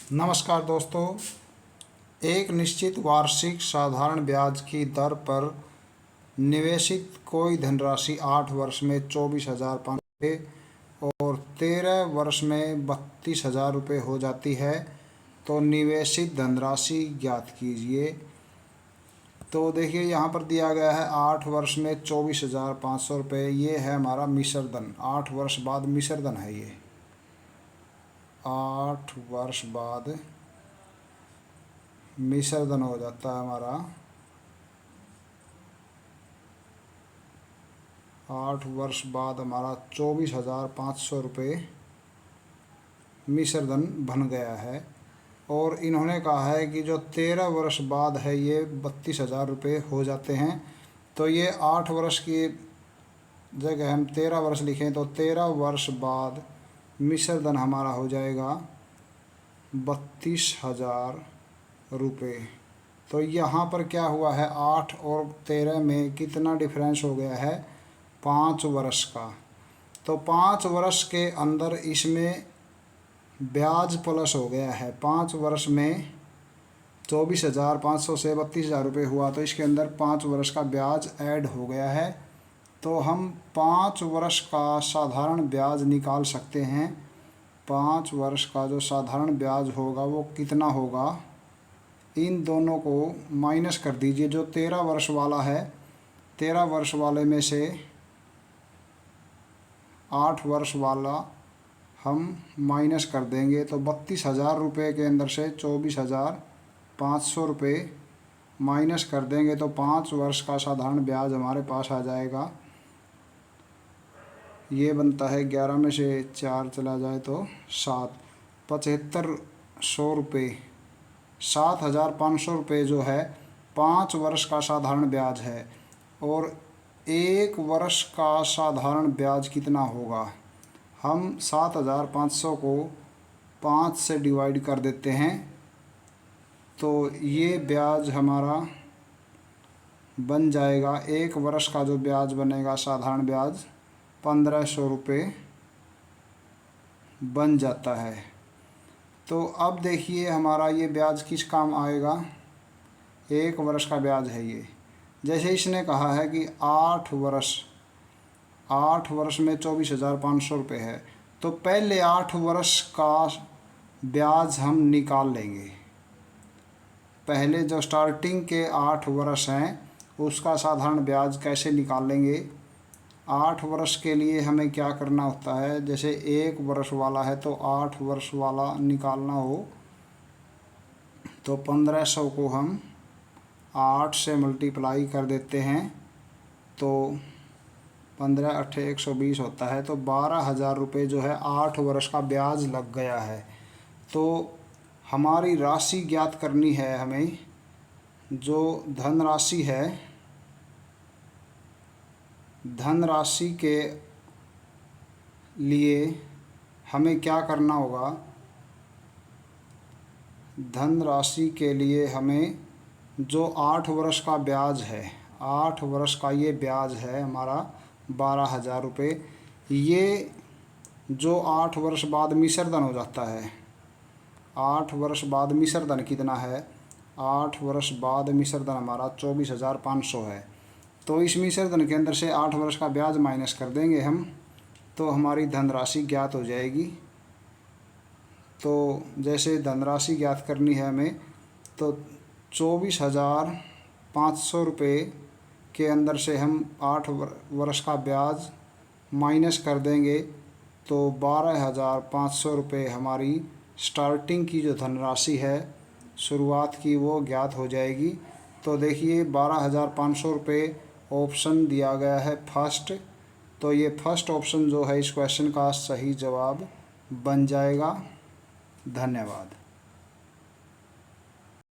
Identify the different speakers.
Speaker 1: नमस्कार दोस्तों। एक निश्चित वार्षिक साधारण ब्याज की दर पर निवेशित कोई धनराशि 8 वर्ष में 24,500 और 13 वर्ष में 32,000 हो जाती है, तो निवेशित धनराशि ज्ञात कीजिए। तो देखिए यहाँ पर दिया गया है 8 वर्ष में 24,500 ये है हमारा मिश्रधन। 8 वर्ष बाद मिश्रधन है ये। 8 वर्ष बाद मिश्रधन हो जाता है हमारा 8 वर्ष बाद हमारा 24,500 मिश्रधन बन गया है। और इन्होंने कहा है कि जो 13 वर्ष बाद है ये 32,000 हो जाते हैं। तो ये 8 वर्ष की जगह हम 13 वर्ष लिखें तो 13 वर्ष बाद मिश्रधन हमारा हो जाएगा 32,000। तो यहाँ पर क्या हुआ है, 8 और 13 में कितना डिफरेंस हो गया है, 5 वर्ष का। तो 5 वर्ष के अंदर इसमें ब्याज प्लस हो गया है। 5 वर्ष में 24,500 से 32,000 हुआ, तो इसके अंदर 5 वर्ष का ब्याज ऐड हो गया है। तो हम 5 वर्ष का साधारण ब्याज निकाल सकते हैं। 5 वर्ष का जो साधारण ब्याज होगा वो कितना होगा, इन दोनों को माइनस कर दीजिए। जो 13 वर्ष वाला है, 13 वर्ष वाले में से 8 वर्ष वाला हम माइनस कर देंगे, तो 32,000 के अंदर से 24,500 माइनस कर देंगे, तो 5 वर्ष का साधारण ब्याज हमारे पास आ जाएगा। ये बनता है 11 में से 4 चला जाए तो 7, 7,500 7,500 जो है 5 वर्ष का साधारण ब्याज है। और 1 वर्ष का साधारण ब्याज कितना होगा, हम 7,500 को 5 से डिवाइड कर देते हैं, तो ये ब्याज हमारा बन जाएगा। 1 वर्ष का जो ब्याज बनेगा साधारण ब्याज 1,500 बन जाता है। तो अब देखिए हमारा ये ब्याज किस काम आएगा, 1 वर्ष का ब्याज है ये। जैसे इसने कहा है कि 8 वर्ष में 24,500 है, तो पहले 8 वर्ष का ब्याज हम निकाल लेंगे। पहले जो स्टार्टिंग के 8 वर्ष हैं उसका साधारण ब्याज कैसे निकाल लेंगे। 8 वर्ष के लिए हमें क्या करना होता है, जैसे 1 वर्ष वाला है तो 8 वर्ष वाला निकालना हो तो 1,500 को हम 8 से मल्टीप्लाई कर देते हैं, तो 15 8 120 होता है। तो 12,000 जो है 8 वर्ष का ब्याज लग गया है। तो हमारी राशि ज्ञात करनी है हमें। जो धनराशि है, धनराशि के लिए हमें क्या करना होगा, धनराशि के लिए हमें जो 8 वर्ष का ब्याज है, 8 वर्ष का ये ब्याज है हमारा 12,000। ये जो 8 वर्ष बाद मिश्रधन हो जाता है, 8 वर्ष बाद मिश्रधन कितना है, 8 वर्ष बाद मिश्रधन हमारा 24,500 है। तो इस मिश्रधन के अंदर से 8 वर्ष का ब्याज माइनस कर देंगे हम, तो हमारी धनराशि ज्ञात हो जाएगी। तो जैसे धनराशि ज्ञात करनी है हमें, तो 24,500 के अंदर से हम 8 वर्ष का ब्याज माइनस कर देंगे, तो 12,500 हमारी स्टार्टिंग की जो धनराशि है शुरुआत की वो ज्ञात हो जाएगी। तो देखिए 12,500 ऑप्शन दिया गया है फर्स्ट। तो ये फर्स्ट ऑप्शन जो है इस क्वेश्चन का सही जवाब बन जाएगा। धन्यवाद।